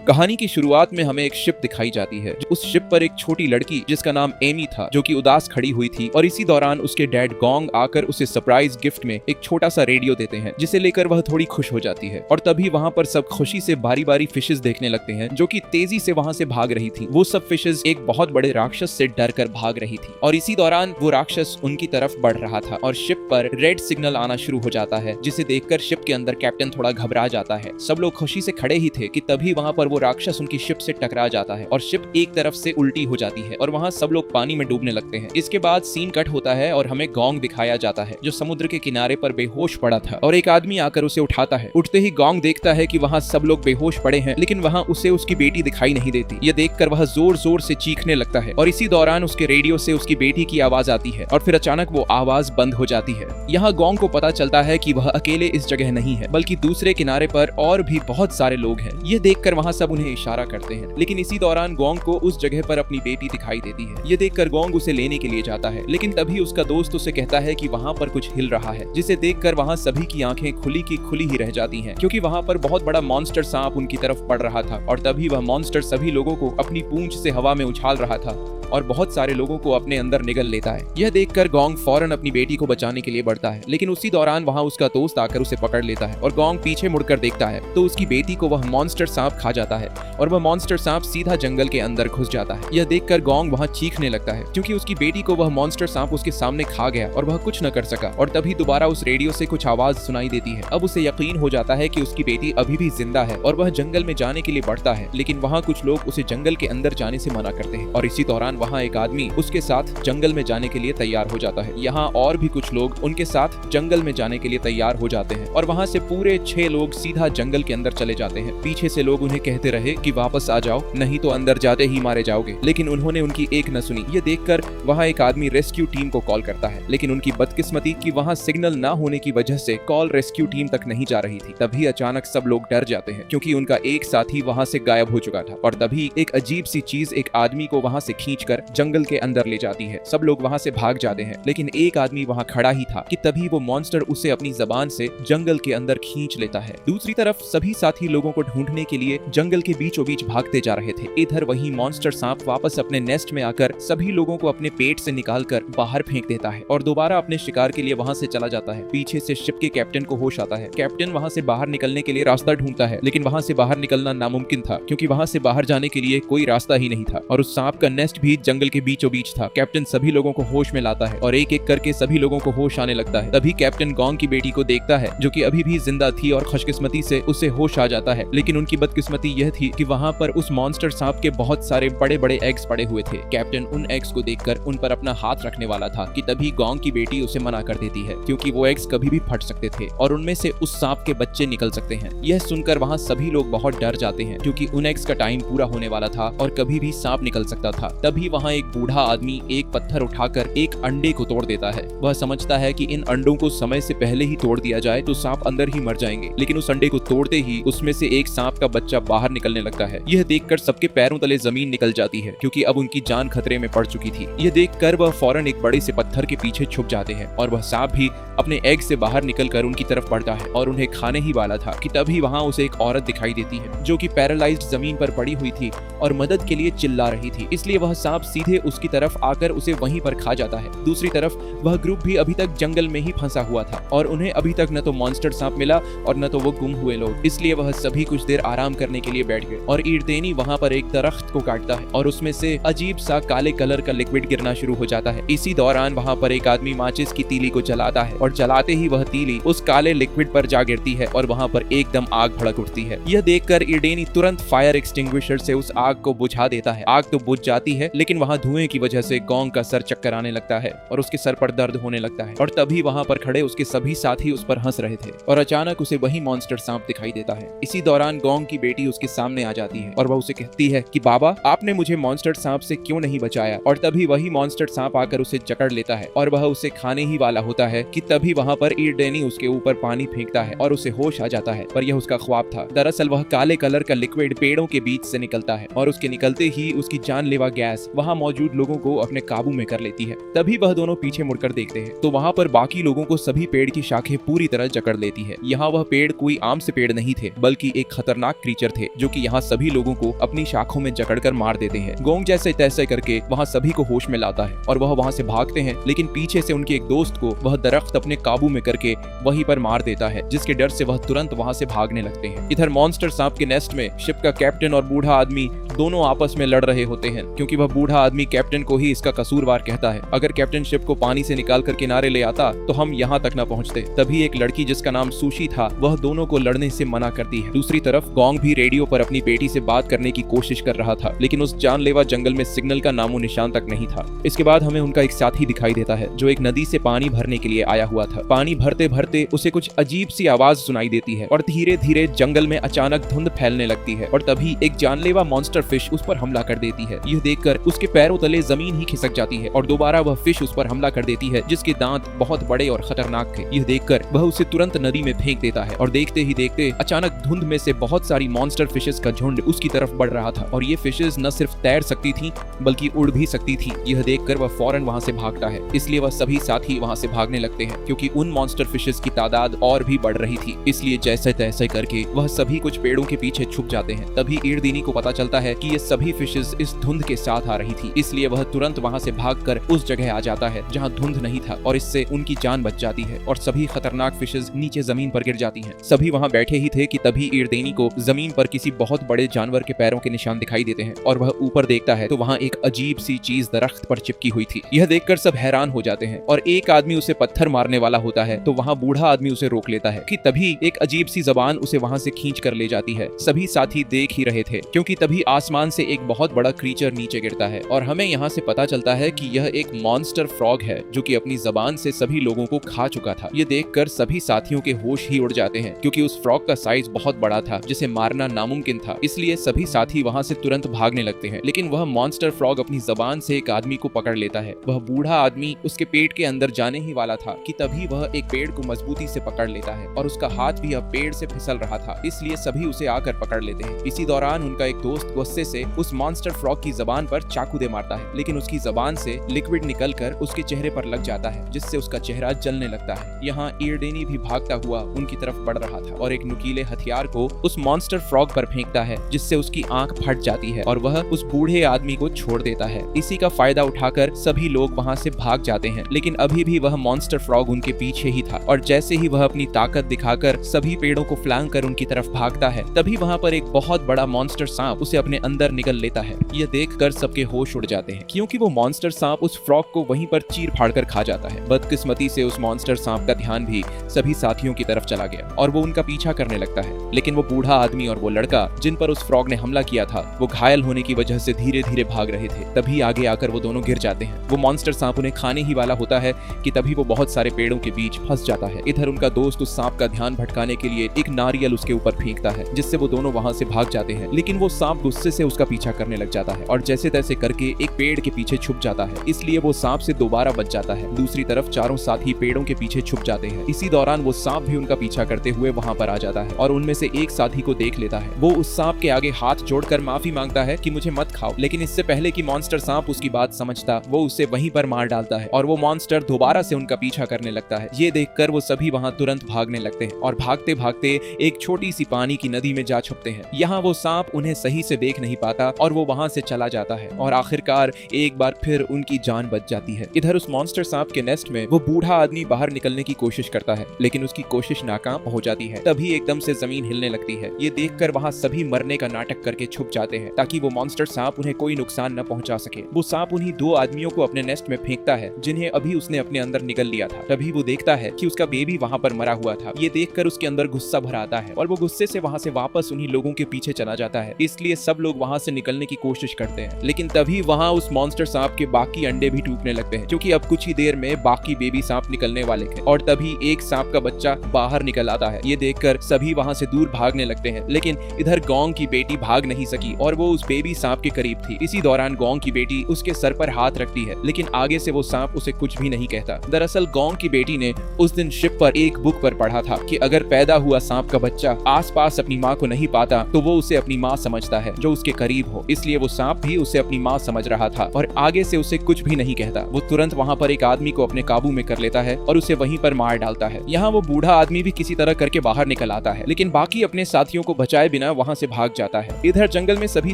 कहानी की शुरुआत में हमें एक शिप दिखाई जाती है। उस शिप पर एक छोटी लड़की जिसका नाम एमी था, जो कि उदास खड़ी हुई थी, और इसी दौरान उसके डैड गोंग आकर उसे सरप्राइज गिफ्ट में एक छोटा सा रेडियो देते हैं, जिसे लेकर वह थोड़ी खुश हो जाती है। और तभी वहाँ पर सब खुशी से बारी बारी फिशेस देखने लगते हैं, जो कि तेजी से वहाँ से भाग रही थी। वो सब फिशेस एक बहुत बड़े राक्षस से डर कर भाग रही थी, और इसी दौरान वो राक्षस उनकी तरफ बढ़ रहा था और शिप पर रेड सिग्नल आना शुरू हो जाता है, जिसे देखकर शिप के अंदर कैप्टन थोड़ा घबरा जाता है। सब लोग खुशी से खड़े ही थे कि तभी वहाँ पर वो राक्षस उनकी शिप से टकरा जाता है और शिप एक तरफ से उल्टी हो जाती है और वहाँ सब लोग पानी में डूबने लगते हैं। इसके बाद सीन कट होता है और हमें गोंग दिखाया जाता है, जो समुद्र के किनारे पर बेहोश पड़ा था, और एक आदमी आकर उसे उठाता है। उठते ही गोंग देखता है कि वहाँ सब लोग बेहोश पड़े हैं, लेकिन वहाँ उसे उसकी बेटी दिखाई नहीं देती। यह देखकर वह जोर जोर से चीखने लगता है और इसी दौरान उसके रेडियो से उसकी बेटी की आवाज आती है, और फिर अचानक वो आवाज बंद हो जाती है। यहाँ गोंग को पता चलता है कि वह अकेले इस जगह नहीं है, बल्कि दूसरे किनारे पर और भी बहुत सारे लोग हैं। ये देखकर वहाँ सब उन्हें इशारा करते हैं, लेकिन इसी दौरान गोंग को उस जगह पर अपनी बेटी दिखाई देती है। ये देखकर गोंग उसे लेने के लिए जाता है, लेकिन तभी उसका दोस्त उसे कहता है कि वहाँ पर कुछ हिल रहा है, जिसे देखकर वहाँ सभी की आंखें खुली की खुली ही रह जाती हैं, क्योंकि वहाँ पर बहुत बड़ा मॉन्स्टर सांप उनकी तरफ बढ़ रहा था। और तभी वह मॉन्स्टर सभी लोगों को अपनी पूंछ से हवा में उछाल रहा था और बहुत सारे लोगों को अपने अंदर निगल लेता है। यह देखकर गोंग फौरन अपनी बेटी को बचाने के लिए बढ़ता है, लेकिन उसी दौरान वहाँ उसका दोस्त आकर उसे पकड़ लेता है और गोंग पीछे मुड़कर देखता है तो उसकी बेटी को वह मॉन्स्टर सांप खा जाता है और वह मॉन्स्टर सांप सीधा जंगल के अंदर घुस जाता है। यह देखकर गोंग वहाँ चीखने लगता है, क्योंकि उसकी बेटी को वह मॉन्स्टर सांप उसके सामने खा गया और वह कुछ न कर सका। और तभी दोबारा उस रेडियो से कुछ आवाज सुनाई देती है। अब उसे यकीन हो जाता है कि उसकी बेटी अभी भी जिंदा है और वह जंगल में जाने के लिए बढ़ता है, लेकिन वहाँ कुछ लोग उसे जंगल के अंदर जाने से मना करते हैं। और इसी दौरान वहाँ एक आदमी उसके साथ जंगल में जाने के लिए तैयार हो जाता है। यहाँ और भी कुछ लोग उनके साथ जंगल में जाने के लिए तैयार हो जाते हैं और वहाँ से पूरे 6 लोग सीधा जंगल के अंदर चले जाते हैं। पीछे से लोग उन्हें कहते रहे कि वापस आ जाओ, नहीं तो अंदर जाते ही मारे जाओगे, लेकिन उन्होंने उनकी एक न सुनी। ये देखकर वहाँ एक आदमी रेस्क्यू टीम को कॉल करता है, लेकिन उनकी बदकिस्मती कि वहाँ सिग्नल न होने की वजह से कॉल रेस्क्यू टीम तक नहीं जा रही थी। तभी अचानक सब लोग डर जाते हैं, क्योंकि उनका एक साथी वहाँ से गायब हो चुका था। और तभी एक अजीब सी चीज एक आदमी को वहाँ से खींचकर जंगल के अंदर ले जाती है। सब लोग वहाँ से भाग जाते हैं, लेकिन एक आदमी वहाँ खड़ा ही था कि तभी वो मॉन्स्टर उसे अपनी जबान से जंगल के अंदर खींच लेता है। दूसरी तरफ सभी साथी लोगों को ढूंढने के लिए जंगल के बीचों बीच भागते जा रहे थे। इधर वही मॉन्स्टर सांप वापस अपने नेस्ट में आकर सभी लोगों को अपने पेट से निकालकर बाहर फेंक देता है और दोबारा अपने शिकार के लिए वहाँ से चला जाता है। पीछे से शिप के कैप्टन को होश आता है। कैप्टन वहाँ से बाहर निकलने के लिए रास्ता ढूंढता है, लेकिन वहाँ से बाहर निकलना नामुमकिन था, क्योंकि वहाँ से बाहर जाने के लिए कोई रास्ता ही नहीं था और उस सांप का नेस्ट भी जंगल के बीचों बीच था। कैप्टन सभी लोगों को होश में लाता है और एक एक करके सभी लोगों को होश आने लगता है। तभी कैप्टन गोंग की बेटी को देखता है, जो कि अभी भी जिंदा थी, और खुशकिस्मती से उसे होश आ जाता है। लेकिन उनकी बदकिस्मती यह थी कि वहाँ पर उस मॉन्स्टर सांप के बहुत सारे बड़े बड़े एग्स पड़े हुए थे। कैप्टन उन एग्स को देखकर उन पर अपना हाथ रखने वाला था कि तभी गोंग की बेटी उसे मना कर देती है, क्योंकि वो एग्स कभी भी फट सकते थे और उनमें से उस सांप के बच्चे निकल सकते हैं। यह सुनकर वहाँ सभी लोग बहुत डर जाते हैं, क्योंकि उन एग्स का टाइम पूरा होने वाला था और कभी भी सांप निकल सकता था। तभी वहाँ एक बूढ़ा आदमी एक पत्थर उठाकर एक अंडे को तोड़ देता है। वह समझता है कि इन अंडों को समय से पहले ही तोड़ दिया जाए तो सांप अंदर ही मर जाएंगे, लेकिन उस अंडे को तोड़ते ही उसमें से एक सांप का बच्चा बाहर निकलने लगता है। यह देखकर सबके पैरों तले जमीन निकल जाती है, क्योंकि अब उनकी जान खतरे में पड़ चुकी थी। यह देखकर वह फौरन एक बड़े से पत्थर के पीछे छुप जाते हैं और वह सांप भी अपने एग से बाहर निकलकर उनकी तरफ बढ़ता है और उन्हें खाने ही वाला था कि तभी वहाँ उसे एक औरत दिखाई देती है, जो कि पैरालाइज्ड जमीन पर पड़ी हुई थी और मदद के लिए चिल्ला रही थी। इसलिए वह सांप सीधे उसकी तरफ आकर उसे वहीं पर खा जाता है। दूसरी तरफ वह ग्रुप भी अभी तक जंगल में ही फंसा हुआ था और उन्हें अभी तक न तो मॉन्स्टर सांप मिला और न तो वो गुम हुए लोग। इसलिए वह सभी कुछ देर आराम करने के लिए बैठ गए और ईरदेनी वहाँ पर एक दरख्त को काटता है और उसमें से अजीब सा काले कलर का लिक्विड गिरना शुरू हो जाता है। इसी दौरान वहाँ पर एक आदमी माचिस की तीली को जलाता है और जलाते ही वह तीली उस काले लिक्विड पर जा गिरती है और वहाँ पर एकदम आग भड़क उठती है। यह देखकर ईरदेनी तुरंत फायर एक्सटिंग्विशर से उस आग को बुझा देता है। आग तो बुझ जाती है, लेकिन वहाँ धुएं की वजह से गोंग का सर चक्कर आने लगता है और उसके सर पर दर्द होने लगता है। और तभी वहाँ पर खड़े उसके सभी साथी उस पर हंस रहे थे और अचानक उसे वही मॉन्स्टर सांप दिखाई देता है। इसी दौरान गोंग की बेटी उसके सामने आ जाती है और वह उसे कहती है कि बाबा, आपने मुझे मॉन्स्टर सांप से क्यों नहीं बचाया। और तभी वही मॉन्स्टर सांप आकर उसे जकड़ लेता है और वह उसे खाने ही वाला होता है कि तभी वहाँ पर ईरदेनी उसके ऊपर पानी फेंकता है और उसे होश आ जाता है, पर यह उसका ख्वाब था। दरअसल वह काले कलर का लिक्विड पेड़ों के बीच से निकलता है और उसके निकलते ही उसकी जानलेवा गैस वहाँ मौजूद लोगों को अपने काबू में कर लेती है। तभी वह दोनों पीछे मुड़कर देखते हैं तो वहाँ पर बाकी लोगों को सभी पेड़ की शाखें पूरी तरह जकड़ लेती है। यहाँ वह पेड़ कोई आम से पेड़ नहीं थे, बल्कि एक खतरनाक क्रीचर थे जो कि यहाँ सभी लोगों को अपनी शाखों में जकड़कर मार देते हैं। गोंग जैसे तैसे करके वहाँ सभी को होश में लाता है और वह वहाँ से भागते हैं, लेकिन पीछे से उनके एक दोस्त को वह दरख्त अपने काबू में करके वहीं पर मार देता है, जिसके डर से वह तुरंत वहाँ से भागने लगते हैं। इधर मॉन्स्टर सांप के नेस्ट में शिप का कैप्टन और बूढ़ा आदमी दोनों आपस में लड़ रहे होते हैं, क्योंकि वह बूढ़ा आदमी कैप्टन को ही इसका कसूरवार कहता है। अगर कैप्टन शिप को पानी से निकाल कर किनारे ले आता तो हम यहाँ तक न पहुँचते। तभी एक लड़की जिसका नाम सुशी था वह दोनों को लड़ने से मना करती है। दूसरी तरफ गोंग भी रेडियो पर अपनी बेटी से बात करने की कोशिश कर रहा था, लेकिन उस जानलेवा जंगल में सिग्नल का नामो निशान तक नहीं था। इसके बाद हमें उनका एक साथी दिखाई देता है जो एक नदी से पानी भरने के लिए आया हुआ था। पानी भरते भरते उसे कुछ अजीब सी आवाज सुनाई देती है और धीरे धीरे जंगल में अचानक धुंध फैलने लगती है और तभी एक जानलेवा मॉन्स्टर फिश उस पर हमला कर देती है। यह देखकर उसके पैरों तले जमीन ही खिसक जाती है और दोबारा वह फिश उस पर हमला कर देती है, जिसके दांत बहुत बड़े और खतरनाक थे। यह देखकर वह उसे तुरंत नदी में फेंक देता है और देखते ही देखते अचानक धुंध में से बहुत सारी मॉन्स्टर फिशेस का झुंड उसकी तरफ बढ़ रहा था और ये फिशेस न सिर्फ तैर सकती थी बल्कि उड़ भी सकती थी। यह देखकर वह फौरन वहां से भागता है, इसलिए वह सभी साथी वहां से भागने लगते हैं, क्योंकि उन मॉन्स्टर फिशेस की तादाद और भी बढ़ रही थी। इसलिए जैसे तैसे करके वह सभी कुछ पेड़ों के पीछे छुप जाते हैं। तभी ईरदीनी को पता चलता है कि ये सभी फिशेस इस धुंध के साथ आ रही थी, इसलिए वह तुरंत वहां से भागकर उस जगह आ जाता है जहां धुंध नहीं था और इससे उनकी जान बच जाती है और सभी खतरनाक फिशेस नीचे जमीन पर गिर जाती हैं। सभी वहां बैठे ही थे कि तभी ईरदेनी को जमीन पर किसी बहुत बड़े जानवर के पैरों के निशान दिखाई देते हैं और वह ऊपर देखता है तो वहां एक अजीब सी चीज दरख्त पर चिपकी हुई थी। यह देखकर सब हैरान हो जाते हैं और एक आदमी उसे पत्थर मारने वाला होता है तो वहां बूढ़ा आदमी उसे रोक लेता है कि तभी एक अजीब सी जबान उसे वहां से खींच कर ले जाती है। सभी साथी देख ही रहे थे क्योंकि तभी आसमान से एक बहुत बड़ा क्रीचर नीचे गिरता है और हमें यहाँ से पता चलता है कि यह एक मॉन्स्टर फ्रॉग है जो कि अपनी जबान से सभी लोगों को खा चुका था। ये देखकर सभी साथियों के होश ही उड़ जाते हैं क्योंकि उस फ्रॉग का साइज बहुत बड़ा था जिसे मारना नामुमकिन था। इसलिए सभी साथी वहां से तुरंत भागने लगते हैं, लेकिन वह मॉन्स्टर फ्रॉग अपनी जबान से एक आदमी को पकड़ लेता है। वह बूढ़ा आदमी उसके पेट के अंदर जाने ही वाला था कि तभी वह एक पेड़ को मजबूती से पकड़ लेता है और उसका हाथ भी अब पेड़ से फिसल रहा था, इसलिए सभी उसे आकर पकड़ लेते हैं। इसी दौरान उनका एक दोस्त गुस्से से उस मॉन्स्टर फ्रॉग की जबान पर चाकू दे मारता है, लेकिन उसकी जबान से लिक्विड निकलकर उसके चेहरे पर लग जाता है जिससे उसका चेहरा जलने लगता है। यहाँ ईरदेनी भी भागता हुआ उनकी तरफ बढ़ रहा था और एक नुकीले हथियार को उस मॉन्स्टर फ्रॉग पर फेंकता है जिससे उसकी आंख फट जाती है और वह उस बूढ़े आदमी को छोड़ देता है। इसी का फायदा उठाकर सभी लोग वहां से भाग जाते हैं, लेकिन अभी भी वह मॉन्स्टर फ्रॉग उनके पीछे ही था और जैसे ही वह अपनी ताकत दिखाकर सभी पेड़ों को फ्लैंक कर उनकी तरफ भागता है तभी वहां पर एक बहुत बड़ा मॉन्स्टर सांप उसे अपने अंदर निगल लेता है। यह देखकर सबके होश उड़ जाते हैं क्योंकि वो मॉन्स्टर सांप उस फ्रॉग को वहीं पर चीर फाड़ कर खा जाता है। बदकिस्मती से उस मॉन्स्टर सांप का ध्यान भी सभी साथियों की तरफ चला गया और वो उनका पीछा करने लगता है, लेकिन वो बूढ़ा आदमी और वो लड़का जिन पर उस फ्रॉग ने हमला किया था वो घायल होने की वजह से धीरे धीरे भाग रहे थे। तभी आगे आकर वो दोनों गिर जाते हैं। वो मॉन्स्टर सांप उन्हें खाने ही वाला होता है कि तभी वो बहुत सारे पेड़ों के बीच फंस जाता है। इधर उनका दोस्त उस सांप का ध्यान भटकाने के लिए एक नारियल उसके ऊपर फेंकता है जिससे वो दोनों वहां से भाग जाते हैं, लेकिन वो सांप गुस्से से उसका पीछा करने लग जाता है और जैसे तैसे करके एक पेड़ के पीछे छुप जाता है, इसलिए वो सांप से दोबारा बच जाता है। दूसरी तरफ चारों साथी पेड़ों के पीछे छुप जाते हैं। इसी दौरान वो सांप भी उनका पीछा करते हुए वहां पर आ जाता है और उनमें से एक साथी को देख लेता है। वो उस सांप के आगे हाथ जोड़कर माफी मांगता है कि मुझे मत खाओ, लेकिन इससे पहले कि मॉन्स्टर सांप उसकी बात समझता वो उसे वहीं पर मार डालता है और वो मॉन्स्टर दोबारा से उनका पीछा करने लगता है। ये देखकर वो सभी वहां तुरंत भागने लगते हैं और भागते भागते एक छोटी सी पानी की नदी में जा छुपते हैं। यहाँ वो सांप उन्हें सही से देख नहीं पाता और वो वहां से चला जाता है और आखिरकार एक बार फिर उनकी जान बच जाती है। इधर उस मॉन्स्टर सांप के नेस्ट में वो बूढ़ा आदमी बाहर निकलने की कोशिश करता है, लेकिन उसकी कोशिश नाकाम हो जाती है। तभी एकदम से जमीन हिलने लगती है। ये देखकर वहां सभी मरने का नाटक करके छुप जाते हैं ताकि वो मॉन्स्टर सांप उन्हें कोई नुकसान न पहुंचा सके। वो सांप उन्हीं दो आदमियों को अपने नेस्ट में फेंकता है जिन्हें अभी उसने अपने अंदर निगल लिया था। तभी वो देखता है कि उसका बेबी वहां पर मरा हुआ था। ये देखकर उसके अंदर गुस्सा भर आता है और वो गुस्से से वहां से वापस उन्हीं लोगों के पीछे चला जाता है। इसलिए सब लोग वहां से निकलने की कोशिश करते हैं, लेकिन तभी वहां उस मॉन्स्टर सांप के बाकी अंडे भी टूटने लगते हैं क्योंकि अब कुछ ही देर में बाकी बेबी सांप निकलने वाले थे और तभी एक सांप का बच्चा बाहर निकल आता है। ये देखकर सभी वहां से दूर भागने लगते हैं, लेकिन इधर गोंग की बेटी भाग नहीं सकी और वो उस बेबी सांप के करीब थी। इसी दौरान गोंग की बेटी उसके सर पर हाथ रखती है, लेकिन आगे से वो सांप उसे कुछ भी नहीं कहता। दरअसल गोंग की बेटी ने उस दिन शिप पर एक बुक पर पढ़ा था कि अगर पैदा हुआ सांप का बच्चा आसपास अपनी माँ को नहीं पाता तो वो उसे अपनी माँ समझता है, जो जो उसके करीब हो, इसलिए वो सांप भी उसे अपनी माँ समझ रहा था और आगे से उसे कुछ भी नहीं कहता। वो तुरंत वहाँ पर एक आदमी को अपने काबू में कर लेता है और उसे वहीं पर मार डालता है। यहाँ वो बूढ़ा आदमी भी किसी तरह करके बाहर निकल आता है, लेकिन बाकी अपने साथियों को बचाए बिना वहाँ से भाग जाता है। इधर जंगल में सभी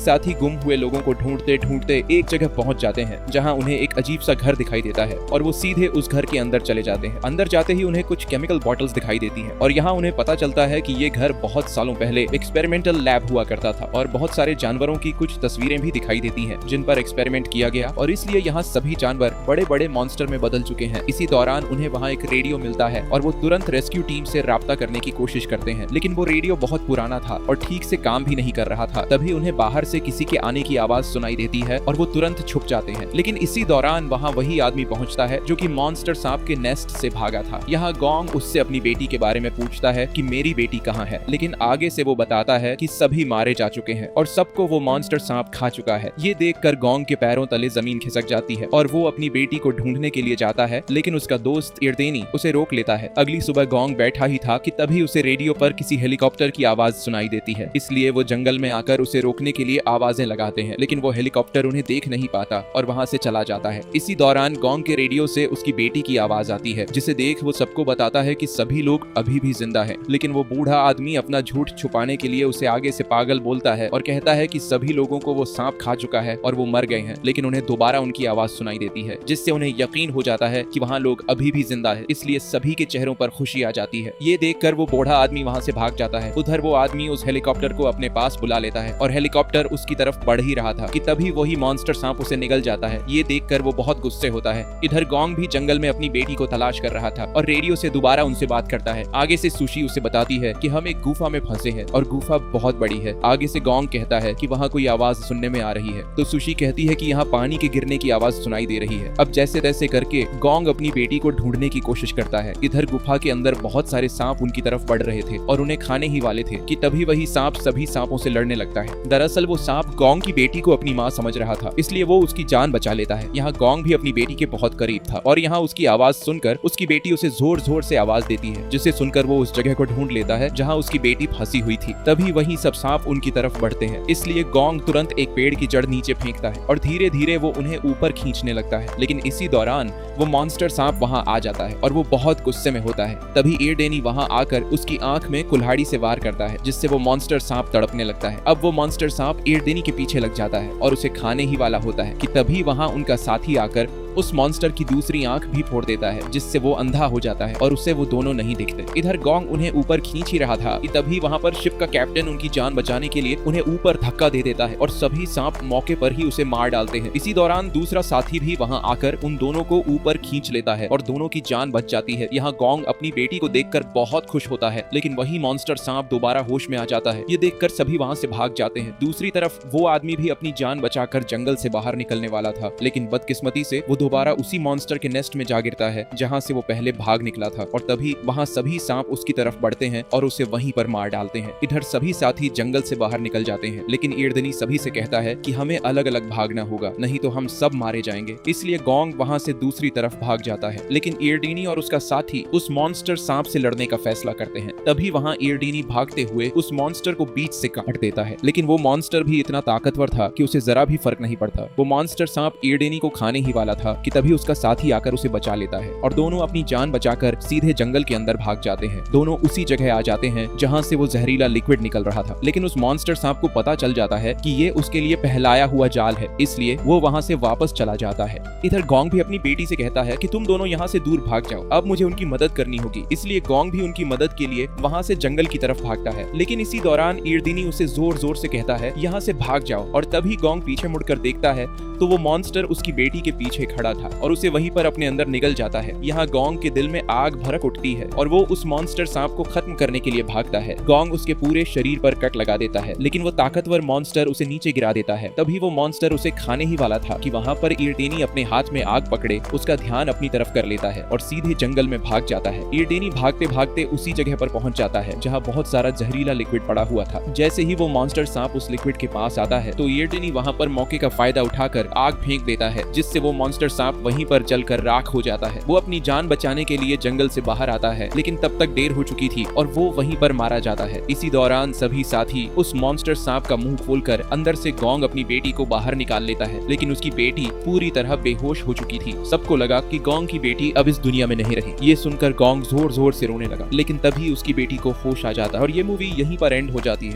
साथी गुम हुए लोगों को ढूंढते ढूंढते एक जगह पहुँच जाते हैं, जहाँ उन्हें एक अजीब सा घर दिखाई देता है और वो सीधे उस घर के अंदर चले जाते हैं। अंदर जाते ही उन्हें कुछ केमिकल बॉटल्स दिखाई देती हैं और यहाँ उन्हें पता चलता है कि ये घर बहुत सालों पहले एक्सपेरिमेंटल लैब हुआ करता था और बहुत सारे जानवरों की कुछ तस्वीरें भी दिखाई देती हैं जिन पर एक्सपेरिमेंट किया गया और इसलिए यहाँ सभी जानवर बड़े बड़े मॉन्स्टर में बदल चुके हैं। इसी दौरान उन्हें वहाँ एक रेडियो मिलता है और वो तुरंत रेस्क्यू टीम से राब्ता करने की कोशिश करते हैं, लेकिन वो रेडियो बहुत पुराना था और ठीक से काम भी नहीं कर रहा था। तभी उन्हें बाहर से किसी के आने की आवाज सुनाई देती है और वो तुरंत छुप जाते हैं, लेकिन इसी दौरान वहाँ वही आदमी पहुँचता है जो कि मॉन्स्टर सांप के नेस्ट से भागा था। यहाँ गोंग उससे अपनी बेटी के बारे में पूछता है कि मेरी बेटी कहाँ है, लेकिन आगे से वो बताता है कि सभी मारे जा चुके हैं और सबको वो मॉन्स्टर सांप खा चुका है। ये देखकर गोंग के पैरों तले जमीन खिसक जाती है और वो अपनी बेटी को ढूंढने के लिए जाता है, लेकिन उसका दोस्त इर्देनी उसे रोक लेता है। अगली सुबह गोंग बैठा ही था कि तभी उसे रेडियो पर किसी हेलीकॉप्टर की आवाज सुनाई देती है, इसलिए वो जंगल में आकर उसे रोकने के लिए आवाजें लगाते हैं, लेकिन वो हेलीकॉप्टर उन्हें देख नहीं पाता और वहाँ से चला जाता है। इसी दौरान गोंग के रेडियो से उसकी बेटी की आवाज आती है, जिसे देख वो सबको बताता है कि सभी लोग अभी भी जिंदा हैं, लेकिन वो बूढ़ा आदमी अपना झूठ छुपाने के लिए उसे आगे से पागल बोलता है और कहता है कि सभी लोगों को वो सांप खा चुका है और वो मर गए हैं, लेकिन उन्हें दोबारा उनकी आवाज सुनाई देती है, जिससे उन्हें यकीन हो जाता है कि वहाँ लोग अभी भी जिंदा है, इसलिए सभी के चेहरों पर खुशी आ जाती है। ये देखकर वो बूढ़ा आदमी वहाँ से भाग जाता है। उधर वो आदमी उस हेलीकॉप्टर को अपने पास बुला लेता है और हेलीकॉप्टर उसकी तरफ बढ़ ही रहा था कि तभी वही मॉन्स्टर सांप उसे निगल जाता है। ये देखकर वो बहुत गुस्से होता है। इधर गोंग भी जंगल में अपनी बेटी को तलाश कर रहा था और रेडियो से दोबारा उनसे बात करता है। आगे से सुशी उसे बताती है कि हम एक गुफा में फंसे हैं और गुफा बहुत बड़ी है। आगे से गोंग कहता है कि वहाँ कोई आवाज सुनने में आ रही है, तो सुशी कहती है कि यहाँ पानी के गिरने की आवाज सुनाई दे रही है। अब जैसे तैसे करके गोंग अपनी बेटी को ढूंढने की कोशिश करता है। इधर गुफा के अंदर बहुत सारे सांप उनकी तरफ बढ़ रहे थे और उन्हें खाने ही वाले थे कि तभी वही सांप सभी सांपों से लड़ने लगता है। दरअसल वो सांप गोंग की बेटी को अपनी माँ समझ रहा था, इसलिए वो उसकी जान बचा लेता है। यहाँ गोंग भी अपनी बेटी के बहुत करीब था और यहाँ उसकी आवाज सुनकर उसकी बेटी उसे जोर जोर से आवाज देती है, जिसे सुनकर वो उस जगह को ढूंढ लेता है जहाँ उसकी बेटी फंसी हुई थी। तभी वही सब सांप उनकी तरफ बढ़ते हैं, इसलिए गोंग तुरंत एक पेड़ की जड़ नीचे फेंकता है और धीरे धीरे वो उन्हें ऊपर खींचने लगता है, लेकिन इसी दौरान वो मॉन्स्टर सांप वहाँ आ जाता है और वो बहुत गुस्से में होता है। तभी इर्देनी वहाँ आकर उसकी आंख में कुल्हाड़ी से वार करता है, जिससे वो मॉन्स्टर सांप तड़पने लगता है। अब वो मॉन्स्टर सांप इर्देनी के पीछे लग जाता है और उसे खाने ही वाला होता है कि तभी वहाँ उनका साथी आकर उस मॉन्स्टर की दूसरी आंख भी फोड़ देता है, जिससे वो अंधा हो जाता है और उसे वो दोनों नहीं दिखते। इधर गोंग उन्हें ऊपर खींच ही रहा था कि तभी वहाँ पर शिप का कैप्टन उनकी जान बचाने के लिए उन्हें ऊपर धक्का दे देता है और सभी सांप मौके पर ही उसे मार डालते हैं। इसी दौरान दूसरा साथी भी वहाँ आकर उन दोनों को ऊपर खींच लेता है और दोनों की जान बच जाती है। यहाँ गोंग अपनी बेटी को देखकर बहुत खुश होता है, लेकिन वही मॉन्स्टर सांप दोबारा होश में आ जाता है। ये देखकर सभी वहाँ से भाग जाते हैं। दूसरी तरफ वो आदमी भी अपनी जान बचाकर जंगल से बाहर निकलने वाला था, लेकिन बदकिस्मती से वो दोबारा उसी मॉन्स्टर के नेस्ट में जा गिरता है जहाँ से वो पहले भाग निकला था और तभी वहाँ सभी सांप उसकी तरफ बढ़ते हैं और उसे वहीं पर मार डालते हैं। इधर सभी साथी जंगल से बाहर निकल जाते हैं, लेकिन इर्देनी सभी से कहता है कि हमें अलग अलग भागना होगा, नहीं तो हम सब मारे जाएंगे। इसलिए गोंग वहाँ से दूसरी तरफ भाग जाता है, लेकिन इर्देनी और उसका साथी उस मॉन्स्टर सांप से लड़ने का फैसला करते हैं। तभी वहाँ इर्देनी भागते हुए उस मॉन्स्टर को बीच से काट देता है, लेकिन वो मॉन्स्टर भी इतना ताकतवर था कि उसे जरा भी फर्क नहीं पड़ता। वो मॉन्स्टर सांप इर्देनी को खाने ही वाला था कि तभी उसका साथी आकर उसे बचा लेता है और दोनों अपनी जान बचाकर सीधे जंगल के अंदर भाग जाते हैं। दोनों उसी जगह आ जाते हैं जहां से वो जहरीला लिक्विड निकल रहा था, लेकिन उस मॉन्स्टर सांप को पता चल जाता है कि ये उसके लिए पहलाया हुआ जाल है, इसलिए वो वहां से वापस चला जाता है। इधर गोंग भी अपनी बेटी से कहता है कि तुम दोनों यहाँ से दूर भाग जाओ, अब मुझे उनकी मदद करनी होगी। इसलिए गोंग भी उनकी मदद के लिए वहाँ से जंगल की तरफ भागता है, लेकिन इसी दौरान इर्देनी उसे जोर जोर से कहता है यहाँ से भाग जाओ और तभी गोंग पीछे मुड़कर देखता है तो वो मॉन्स्टर उसकी बेटी के पीछे खड़ा था और उसे वहीं पर अपने अंदर निगल जाता है। यहाँ गोंग के दिल में आग भड़क उठती है और वो उस मॉन्स्टर सांप को खत्म करने के लिए भागता है। गोंग उसके पूरे शरीर पर कट लगा देता है, लेकिन वो ताकतवर मॉन्स्टर उसे नीचे गिरा देता है। तभी वो मॉन्स्टर उसे खाने ही वाला था कि वहाँ पर इर्देनी अपने हाथ में आग पकड़े उसका ध्यान अपनी तरफ कर लेता है और सीधे जंगल में भाग जाता है। इर्देनी भागते भागते उसी जगह पर पहुंच जाता है जहाँ बहुत सारा जहरीला लिक्विड पड़ा हुआ था। जैसे ही वो मॉन्स्टर सांप उस लिक्विड के पास आता है तो इर्देनी वहाँ पर मौके का फायदा उठाकर आग फेंक देता है, जिससे वो मॉन्स्टर मॉन्स्टर सांप वहीं पर जलकर राख हो जाता है। वो अपनी जान बचाने के लिए जंगल से बाहर आता है, लेकिन तब तक देर हो चुकी थी और वो वहीं पर मारा जाता है। इसी दौरान सभी साथी उस मॉन्स्टर सांप का मुंह खोलकर अंदर से गोंग अपनी बेटी को बाहर निकाल लेता है, लेकिन उसकी बेटी पूरी तरह बेहोश हो चुकी थी। सबको लगा कि गोंग की बेटी अब इस दुनिया में नहीं रही। ये सुनकर गोंग जोर जोर से रोने लगा, लेकिन तभी उसकी बेटी को होश आ जाता है और ये मूवी यहीं पर एंड हो जाती है।